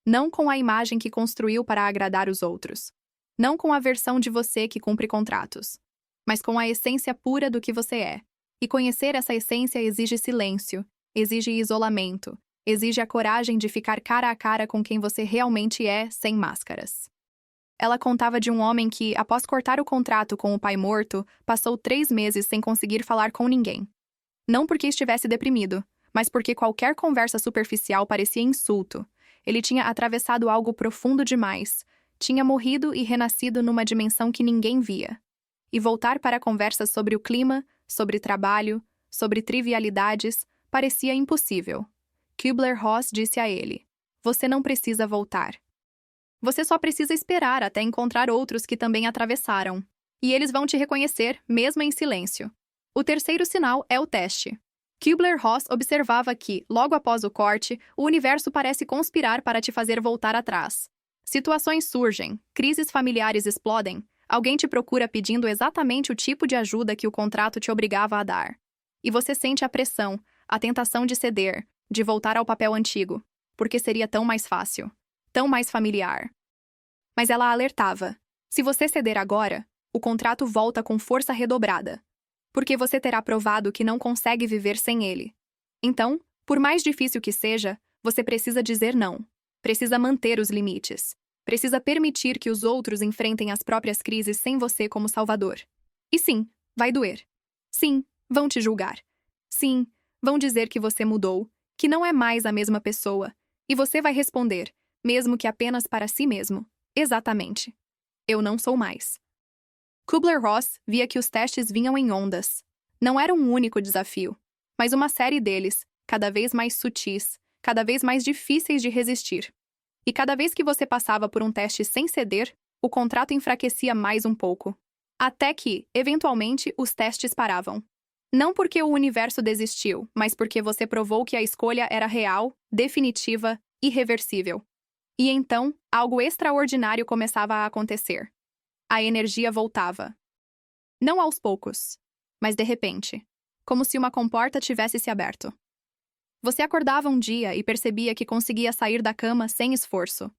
Não com a imagem que construiu para agradar os outros. Não com a versão de você que cumpre contratos. Mas com a essência pura do que você é. E conhecer essa essência exige silêncio, exige isolamento, exige a coragem de ficar cara a cara com quem você realmente é, sem máscaras. Ela contava de um homem que, após cortar o contrato com o pai morto, passou 3 meses sem conseguir falar com ninguém. Não porque estivesse deprimido, mas porque qualquer conversa superficial parecia insulto. Ele tinha atravessado algo profundo demais, tinha morrido e renascido numa dimensão que ninguém via. E voltar para conversas sobre o clima, sobre trabalho, sobre trivialidades, parecia impossível. Kübler-Ross disse a ele: "Você não precisa voltar. Você só precisa esperar até encontrar outros que também atravessaram. E eles vão te reconhecer, mesmo em silêncio." O terceiro sinal é o teste. Kübler-Ross observava que, logo após o corte, o universo parece conspirar para te fazer voltar atrás. Situações surgem, crises familiares explodem, alguém te procura pedindo exatamente o tipo de ajuda que o contrato te obrigava a dar. E você sente a pressão, a tentação de ceder, de voltar ao papel antigo, porque seria tão mais fácil, tão mais familiar. Mas ela alertava: se você ceder agora, o contrato volta com força redobrada, porque você terá provado que não consegue viver sem ele. Então, por mais difícil que seja, você precisa dizer não, precisa manter os limites, precisa permitir que os outros enfrentem as próprias crises sem você como salvador. E sim, vai doer. Sim, vão te julgar. Sim, vão dizer que você mudou, que não é mais a mesma pessoa, e você vai responder, mesmo que apenas para si mesmo: exatamente. Eu não sou mais. Kübler-Ross via que os testes vinham em ondas. Não era um único desafio, mas uma série deles, cada vez mais sutis, cada vez mais difíceis de resistir. E cada vez que você passava por um teste sem ceder, o contrato enfraquecia mais um pouco. Até que, eventualmente, os testes paravam. Não porque o universo desistiu, mas porque você provou que a escolha era real, definitiva, irreversível. E então, algo extraordinário começava a acontecer. A energia voltava. Não aos poucos, mas de repente, como se uma comporta tivesse se aberto. Você acordava um dia e percebia que conseguia sair da cama sem esforço,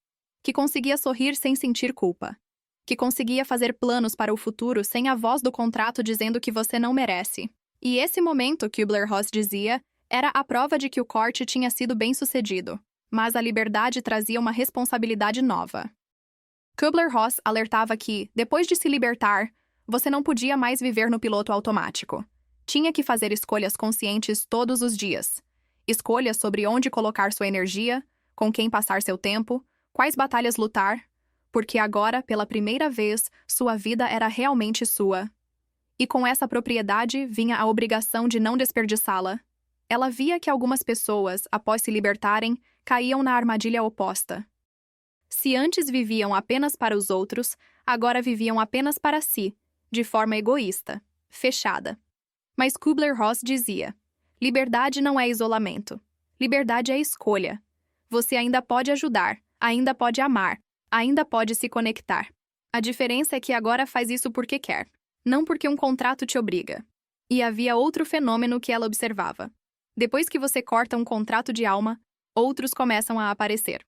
que conseguia sorrir sem sentir culpa, que conseguia fazer planos para o futuro sem a voz do contrato dizendo que você não merece. E esse momento, Kübler-Ross dizia, era a prova de que o corte tinha sido bem-sucedido, mas a liberdade trazia uma responsabilidade nova. Kübler-Ross alertava que, depois de se libertar, você não podia mais viver no piloto automático. Tinha que fazer escolhas conscientes todos os dias. Escolhas sobre onde colocar sua energia, com quem passar seu tempo, quais batalhas lutar, porque agora, pela primeira vez, sua vida era realmente sua. E com essa propriedade vinha a obrigação de não desperdiçá-la. Ela via que algumas pessoas, após se libertarem, caíam na armadilha oposta. Se antes viviam apenas para os outros, agora viviam apenas para si, de forma egoísta, fechada. Mas Kübler-Ross dizia: liberdade não é isolamento. Liberdade é escolha. Você ainda pode ajudar, ainda pode amar, ainda pode se conectar. A diferença é que agora faz isso porque quer, não porque um contrato te obriga. E havia outro fenômeno que ela observava. Depois que você corta um contrato de alma, outros começam a aparecer.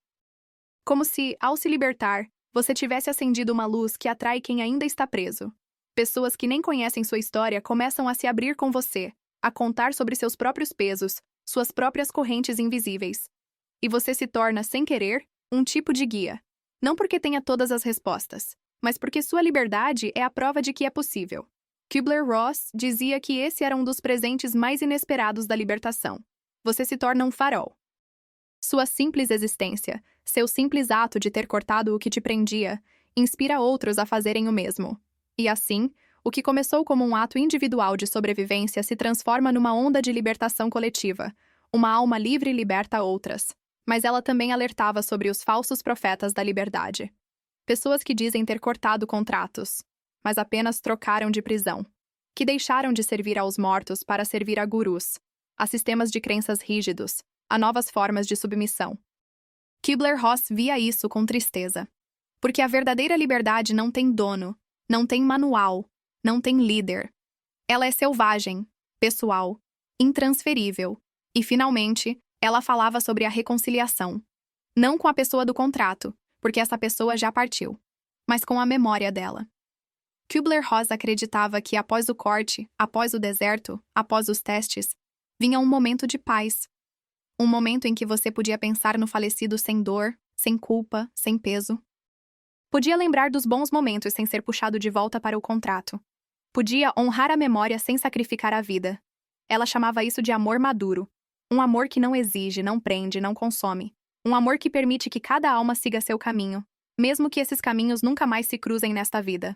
Como se, ao se libertar, você tivesse acendido uma luz que atrai quem ainda está preso. Pessoas que nem conhecem sua história começam a se abrir com você, a contar sobre seus próprios pesos, suas próprias correntes invisíveis. E você se torna, sem querer, um tipo de guia. Não porque tenha todas as respostas, mas porque sua liberdade é a prova de que é possível. Kübler-Ross dizia que esse era um dos presentes mais inesperados da libertação. Você se torna um farol. Sua simples existência, seu simples ato de ter cortado o que te prendia, inspira outros a fazerem o mesmo. E assim, o que começou como um ato individual de sobrevivência se transforma numa onda de libertação coletiva. Uma alma livre liberta outras. Mas ela também alertava sobre os falsos profetas da liberdade. Pessoas que dizem ter cortado contratos, mas apenas trocaram de prisão. Que deixaram de servir aos mortos para servir a gurus, a sistemas de crenças rígidos, a novas formas de submissão. Kübler-Ross via isso com tristeza. Porque a verdadeira liberdade não tem dono, não tem manual, não tem líder. Ela é selvagem, pessoal, intransferível. E, finalmente, ela falava sobre a reconciliação. Não com a pessoa do contrato, porque essa pessoa já partiu, mas com a memória dela. Kübler-Ross acreditava que após o corte, após o deserto, após os testes, vinha um momento de paz. Um momento em que você podia pensar no falecido sem dor, sem culpa, sem peso. Podia lembrar dos bons momentos sem ser puxado de volta para o contrato. Podia honrar a memória sem sacrificar a vida. Ela chamava isso de amor maduro. Um amor que não exige, não prende, não consome. Um amor que permite que cada alma siga seu caminho, mesmo que esses caminhos nunca mais se cruzem nesta vida.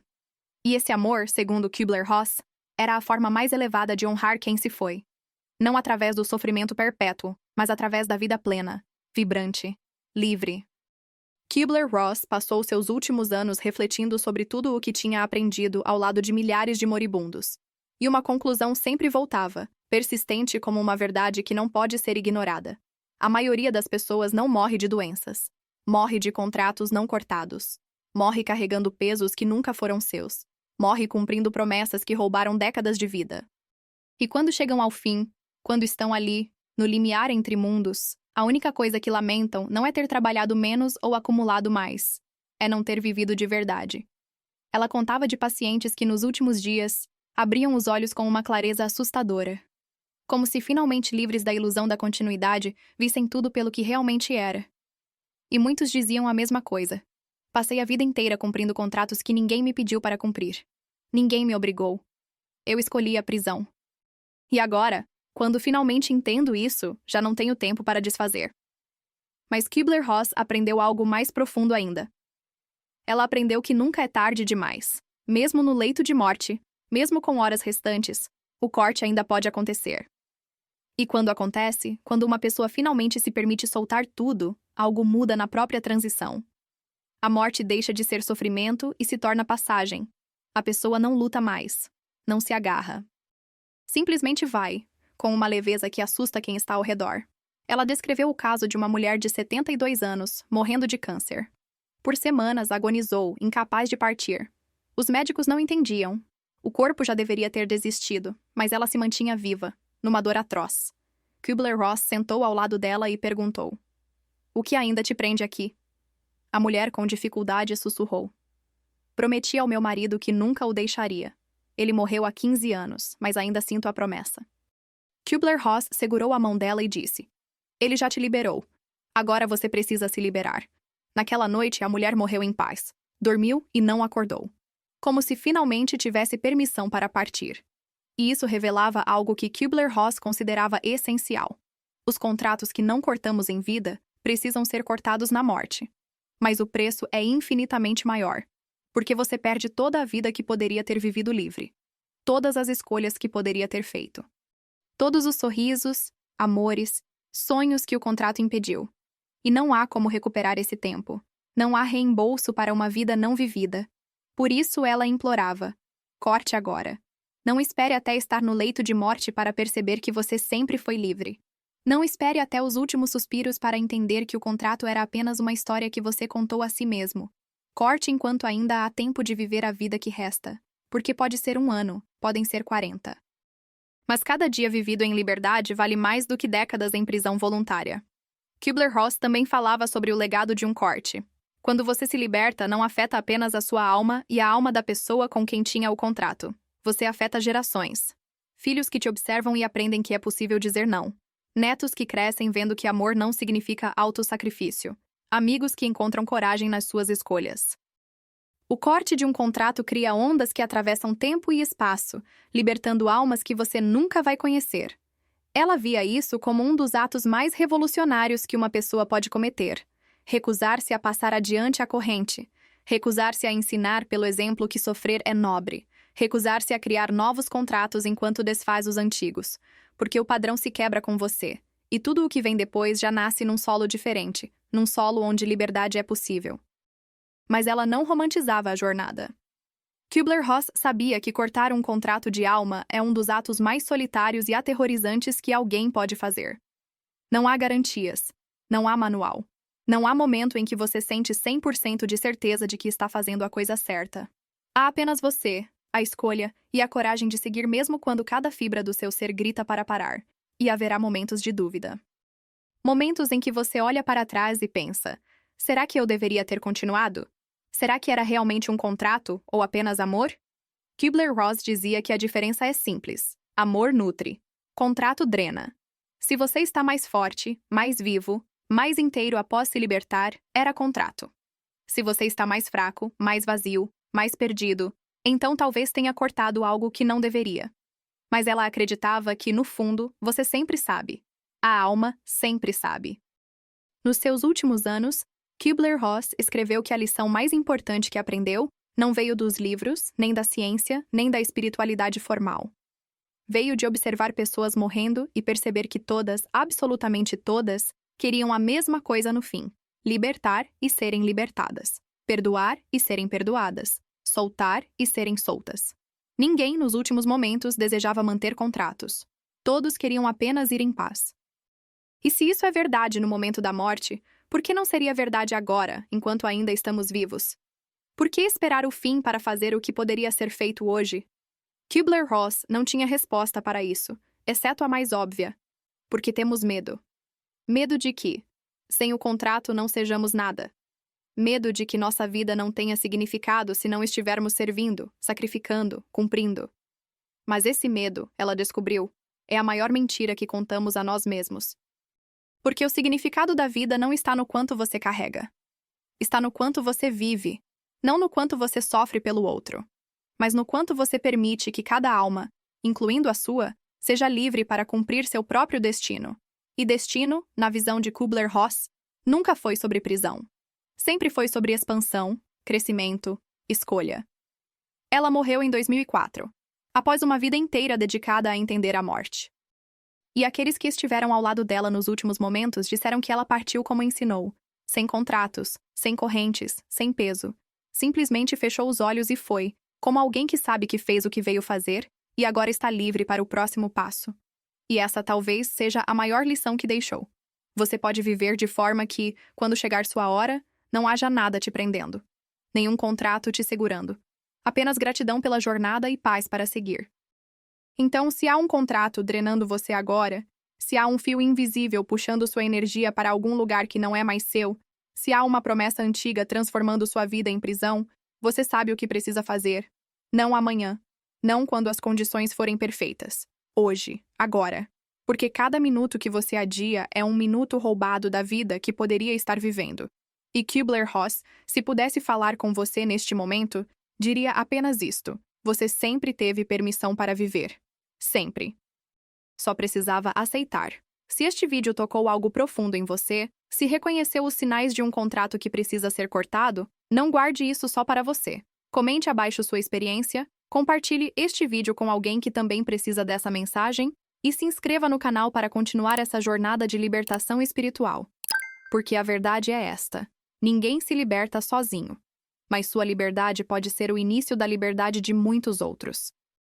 E esse amor, segundo Kübler-Ross, era a forma mais elevada de honrar quem se foi. Não através do sofrimento perpétuo, mas através da vida plena, vibrante, livre. Kübler-Ross passou seus últimos anos refletindo sobre tudo o que tinha aprendido ao lado de milhares de moribundos. E uma conclusão sempre voltava, persistente como uma verdade que não pode ser ignorada. A maioria das pessoas não morre de doenças. Morre de contratos não cortados. Morre carregando pesos que nunca foram seus. Morre cumprindo promessas que roubaram décadas de vida. E quando chegam ao fim, quando estão ali, no limiar entre mundos, a única coisa que lamentam não é ter trabalhado menos ou acumulado mais. É não ter vivido de verdade. Ela contava de pacientes que nos últimos dias abriam os olhos com uma clareza assustadora. Como se finalmente livres da ilusão da continuidade, vissem tudo pelo que realmente era. E muitos diziam a mesma coisa. Passei a vida inteira cumprindo contratos que ninguém me pediu para cumprir. Ninguém me obrigou. Eu escolhi a prisão. E agora, quando finalmente entendo isso, já não tenho tempo para desfazer. Mas Kübler-Ross aprendeu algo mais profundo ainda. Ela aprendeu que nunca é tarde demais. Mesmo no leito de morte, mesmo com horas restantes, o corte ainda pode acontecer. E quando acontece, quando uma pessoa finalmente se permite soltar tudo, algo muda na própria transição. A morte deixa de ser sofrimento e se torna passagem. A pessoa não luta mais, não se agarra. Simplesmente vai, com uma leveza que assusta quem está ao redor. Ela descreveu o caso de uma mulher de 72 anos, morrendo de câncer. Por semanas agonizou, incapaz de partir. Os médicos não entendiam. O corpo já deveria ter desistido, mas ela se mantinha viva, numa dor atroz. Kübler-Ross sentou ao lado dela e perguntou: "O que ainda te prende aqui?" A mulher com dificuldade sussurrou: "Prometi ao meu marido que nunca o deixaria. Ele morreu há 15 anos, mas ainda sinto a promessa." Kübler-Ross segurou a mão dela e disse: "Ele já te liberou. Agora você precisa se liberar." Naquela noite, a mulher morreu em paz. Dormiu e não acordou. Como se finalmente tivesse permissão para partir. E isso revelava algo que Kübler-Ross considerava essencial. Os contratos que não cortamos em vida precisam ser cortados na morte. Mas o preço é infinitamente maior, porque você perde toda a vida que poderia ter vivido livre. Todas as escolhas que poderia ter feito. Todos os sorrisos, amores, sonhos que o contrato impediu. E não há como recuperar esse tempo. Não há reembolso para uma vida não vivida. Por isso ela implorava: corte agora. Não espere até estar no leito de morte para perceber que você sempre foi livre. Não espere até os últimos suspiros para entender que o contrato era apenas uma história que você contou a si mesmo. Corte enquanto ainda há tempo de viver a vida que resta. Porque pode ser 1 ano, podem ser 40. Mas cada dia vivido em liberdade vale mais do que décadas em prisão voluntária. Kübler-Ross também falava sobre o legado de um corte. Quando você se liberta, não afeta apenas a sua alma e a alma da pessoa com quem tinha o contrato. Você afeta gerações. Filhos que te observam e aprendem que é possível dizer não. Netos que crescem vendo que amor não significa autossacrifício. Amigos que encontram coragem nas suas escolhas. O corte de um contrato cria ondas que atravessam tempo e espaço, libertando almas que você nunca vai conhecer. Ela via isso como um dos atos mais revolucionários que uma pessoa pode cometer. Recusar-se a passar adiante a corrente. Recusar-se a ensinar pelo exemplo que sofrer é nobre. Recusar-se a criar novos contratos enquanto desfaz os antigos. Porque o padrão se quebra com você. E tudo o que vem depois já nasce num solo diferente. Num solo onde liberdade é possível. Mas ela não romantizava a jornada. Kübler-Ross sabia que cortar um contrato de alma é um dos atos mais solitários e aterrorizantes que alguém pode fazer. Não há garantias. Não há manual. Não há momento em que você sente 100% de certeza de que está fazendo a coisa certa. Há apenas você, a escolha e a coragem de seguir mesmo quando cada fibra do seu ser grita para parar. E haverá momentos de dúvida. Momentos em que você olha para trás e pensa: será que eu deveria ter continuado? Será que era realmente um contrato ou apenas amor? Kübler-Ross dizia que a diferença é simples. Amor nutre. Contrato drena. Se você está mais forte, mais vivo, mais inteiro após se libertar, era contrato. Se você está mais fraco, mais vazio, mais perdido, então talvez tenha cortado algo que não deveria. Mas ela acreditava que, no fundo, você sempre sabe. A alma sempre sabe. Nos seus últimos anos, Kübler-Ross escreveu que a lição mais importante que aprendeu não veio dos livros, nem da ciência, nem da espiritualidade formal. Veio de observar pessoas morrendo e perceber que todas, absolutamente todas, queriam a mesma coisa no fim: libertar e serem libertadas, perdoar e serem perdoadas, soltar e serem soltas. Ninguém, nos últimos momentos, desejava manter contratos. Todos queriam apenas ir em paz. E se isso é verdade no momento da morte, por que não seria verdade agora, enquanto ainda estamos vivos? Por que esperar o fim para fazer o que poderia ser feito hoje? Kübler-Ross não tinha resposta para isso, exceto a mais óbvia. Porque temos medo. Medo de que, sem o contrato, não sejamos nada. Medo de que nossa vida não tenha significado se não estivermos servindo, sacrificando, cumprindo. Mas esse medo, ela descobriu, é a maior mentira que contamos a nós mesmos. Porque o significado da vida não está no quanto você carrega. Está no quanto você vive, não no quanto você sofre pelo outro, mas no quanto você permite que cada alma, incluindo a sua, seja livre para cumprir seu próprio destino. E destino, na visão de Kübler-Ross, nunca foi sobre prisão. Sempre foi sobre expansão, crescimento, escolha. Ela morreu em 2004, após uma vida inteira dedicada a entender a morte. E aqueles que estiveram ao lado dela nos últimos momentos disseram que ela partiu como ensinou, sem contratos, sem correntes, sem peso. Simplesmente fechou os olhos e foi, como alguém que sabe que fez o que veio fazer e agora está livre para o próximo passo. E essa talvez seja a maior lição que deixou. Você pode viver de forma que, quando chegar sua hora, não haja nada te prendendo. Nenhum contrato te segurando. Apenas gratidão pela jornada e paz para seguir. Então, se há um contrato drenando você agora, se há um fio invisível puxando sua energia para algum lugar que não é mais seu, se há uma promessa antiga transformando sua vida em prisão, você sabe o que precisa fazer. Não amanhã. Não quando as condições forem perfeitas. Hoje. Agora. Porque cada minuto que você adia é um minuto roubado da vida que poderia estar vivendo. E Kübler-Ross, se pudesse falar com você neste momento, diria apenas isto: você sempre teve permissão para viver. Sempre. Só precisava aceitar. Se este vídeo tocou algo profundo em você, se reconheceu os sinais de um contrato que precisa ser cortado, não guarde isso só para você. Comente abaixo sua experiência, compartilhe este vídeo com alguém que também precisa dessa mensagem e se inscreva no canal para continuar essa jornada de libertação espiritual. Porque a verdade é esta: ninguém se liberta sozinho. Mas sua liberdade pode ser o início da liberdade de muitos outros.